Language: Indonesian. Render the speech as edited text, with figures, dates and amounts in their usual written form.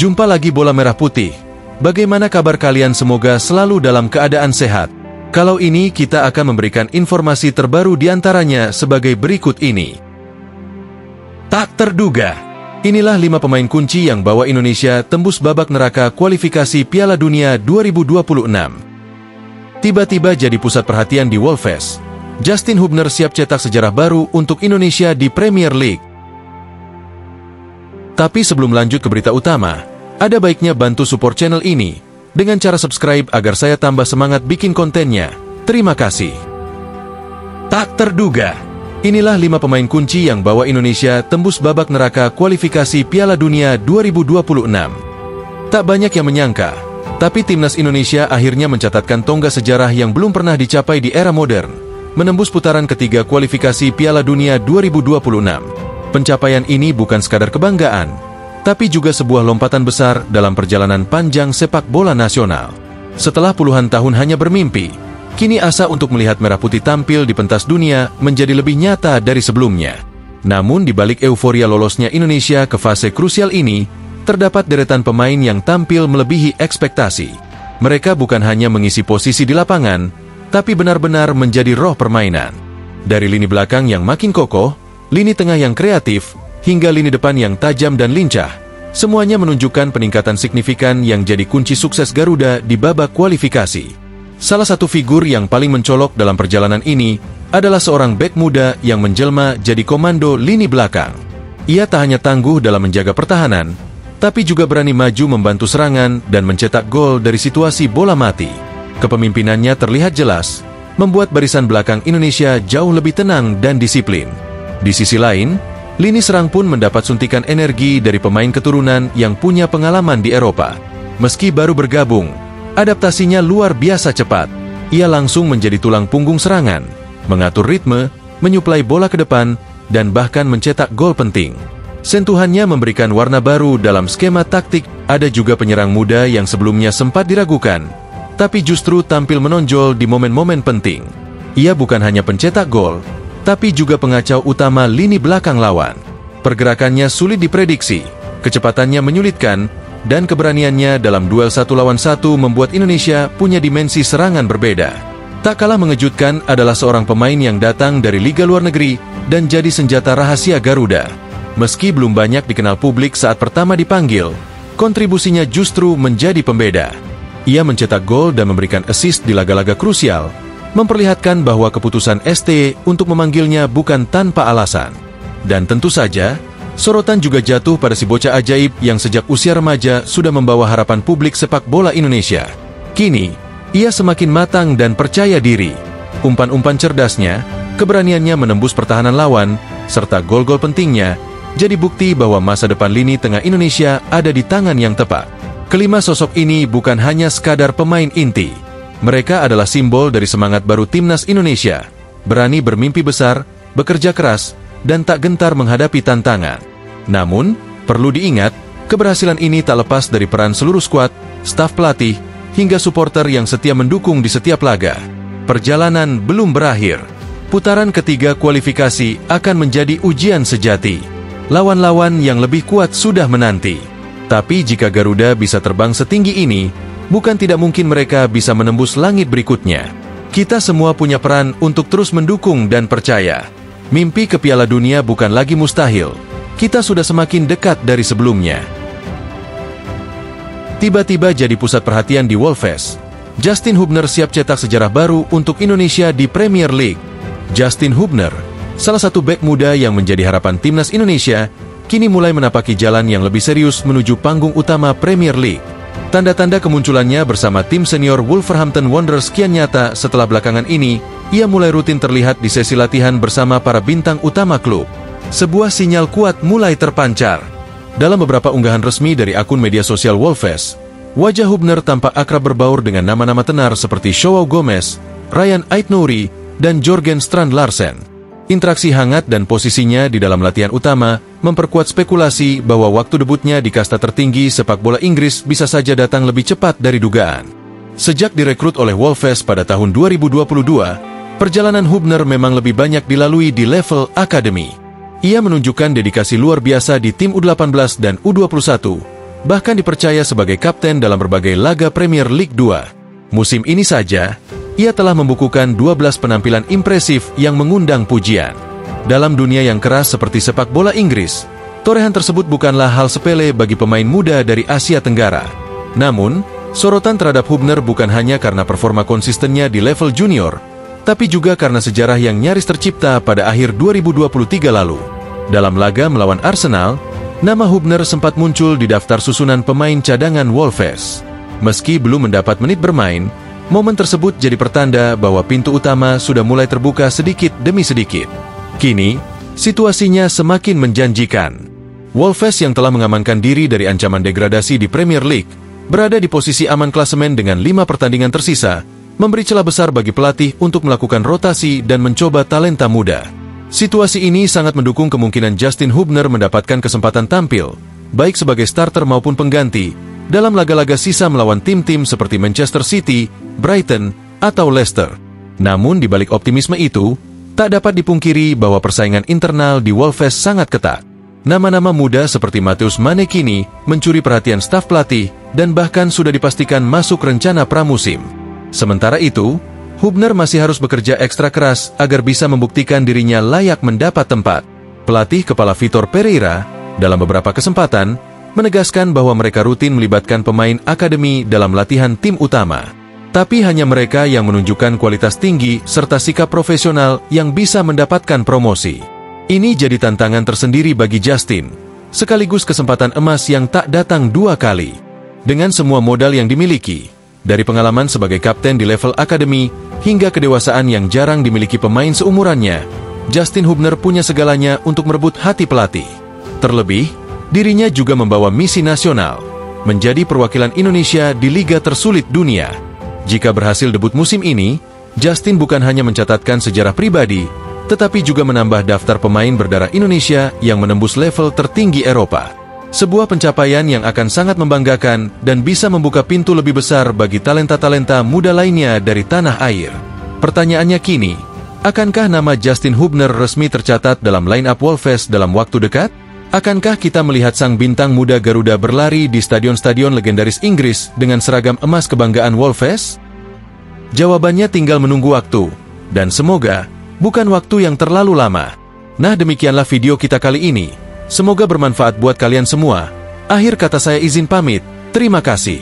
Jumpa lagi Bola Merah Putih. Bagaimana kabar kalian? Semoga selalu dalam keadaan sehat. Kalau ini kita akan memberikan informasi terbaru diantaranya sebagai berikut ini. Tak terduga, inilah 5 pemain kunci yang bawa Indonesia tembus babak neraka kualifikasi Piala Dunia 2026. Tiba-tiba jadi pusat perhatian di Wolves. Justin Hubner siap cetak sejarah baru untuk Indonesia di Premier League. Tapi sebelum lanjut ke berita utama, ada baiknya bantu support channel ini dengan cara subscribe agar saya tambah semangat bikin kontennya. Terima kasih. Tak terduga, inilah 5 pemain kunci yang bawa Indonesia tembus babak neraka kualifikasi Piala Dunia 2026. Tak banyak yang menyangka, tapi timnas Indonesia akhirnya mencatatkan tonggak sejarah yang belum pernah dicapai di era modern, menembus putaran ketiga kualifikasi Piala Dunia 2026. Pencapaian ini bukan sekadar kebanggaan, tapi juga sebuah lompatan besar dalam perjalanan panjang sepak bola nasional. Setelah puluhan tahun hanya bermimpi, kini asa untuk melihat Merah Putih tampil di pentas dunia menjadi lebih nyata dari sebelumnya. Namun di balik euforia lolosnya Indonesia ke fase krusial ini, terdapat deretan pemain yang tampil melebihi ekspektasi. Mereka bukan hanya mengisi posisi di lapangan, tapi benar-benar menjadi roh permainan. Dari lini belakang yang makin kokoh, lini tengah yang kreatif, hingga lini depan yang tajam dan lincah, semuanya menunjukkan peningkatan signifikan yang jadi kunci sukses Garuda di babak kualifikasi. Salah satu figur yang paling mencolok dalam perjalanan ini adalah seorang bek muda yang menjelma jadi komando lini belakang. Ia tak hanya tangguh dalam menjaga pertahanan, tapi juga berani maju membantu serangan dan mencetak gol dari situasi bola mati. Kepemimpinannya terlihat jelas, membuat barisan belakang Indonesia jauh lebih tenang dan disiplin. Di sisi lain, lini serang pun mendapat suntikan energi dari pemain keturunan yang punya pengalaman di Eropa. Meski baru bergabung, adaptasinya luar biasa cepat. Ia langsung menjadi tulang punggung serangan, mengatur ritme, menyuplai bola ke depan, dan bahkan mencetak gol penting. Sentuhannya memberikan warna baru dalam skema taktik. Ada juga penyerang muda yang sebelumnya sempat diragukan, tapi justru tampil menonjol di momen-momen penting. Ia bukan hanya pencetak gol, tapi juga pengacau utama lini belakang lawan. Pergerakannya sulit diprediksi, kecepatannya menyulitkan, dan keberaniannya dalam duel 1 lawan 1 membuat Indonesia punya dimensi serangan berbeda. Tak kalah mengejutkan adalah seorang pemain yang datang dari liga luar negeri dan jadi senjata rahasia Garuda. Meski belum banyak dikenal publik saat pertama dipanggil, kontribusinya justru menjadi pembeda. Ia mencetak gol dan memberikan assist di laga-laga krusial, memperlihatkan bahwa keputusan ST untuk memanggilnya bukan tanpa alasan. Dan tentu saja, sorotan juga jatuh pada si bocah ajaib yang sejak usia remaja sudah membawa harapan publik sepak bola Indonesia. Kini, ia semakin matang dan percaya diri. Umpan-umpan cerdasnya, keberaniannya menembus pertahanan lawan, serta gol-gol pentingnya, jadi bukti bahwa masa depan lini tengah Indonesia ada di tangan yang tepat. Kelima sosok ini bukan hanya sekadar pemain inti. Mereka adalah simbol dari semangat baru timnas Indonesia, berani bermimpi besar, bekerja keras, dan tak gentar menghadapi tantangan. Namun, perlu diingat, keberhasilan ini tak lepas dari peran seluruh skuad, staf pelatih, hingga supporter yang setia mendukung di setiap laga. Perjalanan belum berakhir. Putaran ketiga kualifikasi akan menjadi ujian sejati. Lawan-lawan yang lebih kuat sudah menanti. Tapi jika Garuda bisa terbang setinggi ini, bukan tidak mungkin mereka bisa menembus langit berikutnya. Kita semua punya peran untuk terus mendukung dan percaya. Mimpi ke Piala Dunia bukan lagi mustahil. Kita sudah semakin dekat dari sebelumnya. Tiba-tiba jadi pusat perhatian di Wolves. Justin Hubner siap cetak sejarah baru untuk Indonesia di Premier League. Justin Hubner, salah satu bek muda yang menjadi harapan timnas Indonesia, kini mulai menapaki jalan yang lebih serius menuju panggung utama Premier League. Tanda-tanda kemunculannya bersama tim senior Wolverhampton Wanderers kian nyata setelah belakangan ini, ia mulai rutin terlihat di sesi latihan bersama para bintang utama klub. Sebuah sinyal kuat mulai terpancar. Dalam beberapa unggahan resmi dari akun media sosial Wolves, wajah Hubner tampak akrab berbaur dengan nama-nama tenar seperti Joao Gomez, Ryan Ait-Nouri, dan Jørgen Strand Larsen. Interaksi hangat dan posisinya di dalam latihan utama memperkuat spekulasi bahwa waktu debutnya di kasta tertinggi sepak bola Inggris bisa saja datang lebih cepat dari dugaan. Sejak direkrut oleh Wolves pada tahun 2022, perjalanan Hubner memang lebih banyak dilalui di level akademi. Ia menunjukkan dedikasi luar biasa di tim U18 dan U21, bahkan dipercaya sebagai kapten dalam berbagai laga Premier League 2. Musim ini saja, ia telah membukukan 12 penampilan impresif yang mengundang pujian. Dalam dunia yang keras seperti sepak bola Inggris, torehan tersebut bukanlah hal sepele bagi pemain muda dari Asia Tenggara. Namun, sorotan terhadap Hübner bukan hanya karena performa konsistennya di level junior, tapi juga karena sejarah yang nyaris tercipta pada akhir 2023 lalu. Dalam laga melawan Arsenal, nama Hübner sempat muncul di daftar susunan pemain cadangan Wolves. Meski belum mendapat menit bermain, momen tersebut jadi pertanda bahwa pintu utama sudah mulai terbuka sedikit demi sedikit. Kini, situasinya semakin menjanjikan. Wolves yang telah mengamankan diri dari ancaman degradasi di Premier League, berada di posisi aman klasemen dengan 5 pertandingan tersisa, memberi celah besar bagi pelatih untuk melakukan rotasi dan mencoba talenta muda. Situasi ini sangat mendukung kemungkinan Justin Hübner mendapatkan kesempatan tampil, baik sebagai starter maupun pengganti, dalam laga-laga sisa melawan tim-tim seperti Manchester City, Brighton, atau Leicester. Namun di balik optimisme itu, tak dapat dipungkiri bahwa persaingan internal di Wolves sangat ketat. Nama-nama muda seperti Matheus Mane kini mencuri perhatian staf pelatih dan bahkan sudah dipastikan masuk rencana pramusim. Sementara itu, Hübner masih harus bekerja ekstra keras agar bisa membuktikan dirinya layak mendapat tempat. Pelatih kepala Vitor Pereira, dalam beberapa kesempatan, menegaskan bahwa mereka rutin melibatkan pemain akademi dalam latihan tim utama. Tapi hanya mereka yang menunjukkan kualitas tinggi serta sikap profesional yang bisa mendapatkan promosi. Ini jadi tantangan tersendiri bagi Justin, sekaligus kesempatan emas yang tak datang 2 kali. Dengan semua modal yang dimiliki, dari pengalaman sebagai kapten di level akademi hingga kedewasaan yang jarang dimiliki pemain seumurannya, Justin Hübner punya segalanya untuk merebut hati pelatih. Terlebih, dirinya juga membawa misi nasional, menjadi perwakilan Indonesia di liga tersulit dunia. Jika berhasil debut musim ini, Justin bukan hanya mencatatkan sejarah pribadi, tetapi juga menambah daftar pemain berdarah Indonesia yang menembus level tertinggi Eropa. Sebuah pencapaian yang akan sangat membanggakan dan bisa membuka pintu lebih besar bagi talenta-talenta muda lainnya dari tanah air. Pertanyaannya kini, akankah nama Justin Hübner resmi tercatat dalam line-up Wolves dalam waktu dekat? Akankah kita melihat sang bintang muda Garuda berlari di stadion-stadion legendaris Inggris dengan seragam emas kebanggaan Wolves? Jawabannya tinggal menunggu waktu, dan semoga bukan waktu yang terlalu lama. Nah, demikianlah video kita kali ini. Semoga bermanfaat buat kalian semua. Akhir kata saya izin pamit. Terima kasih.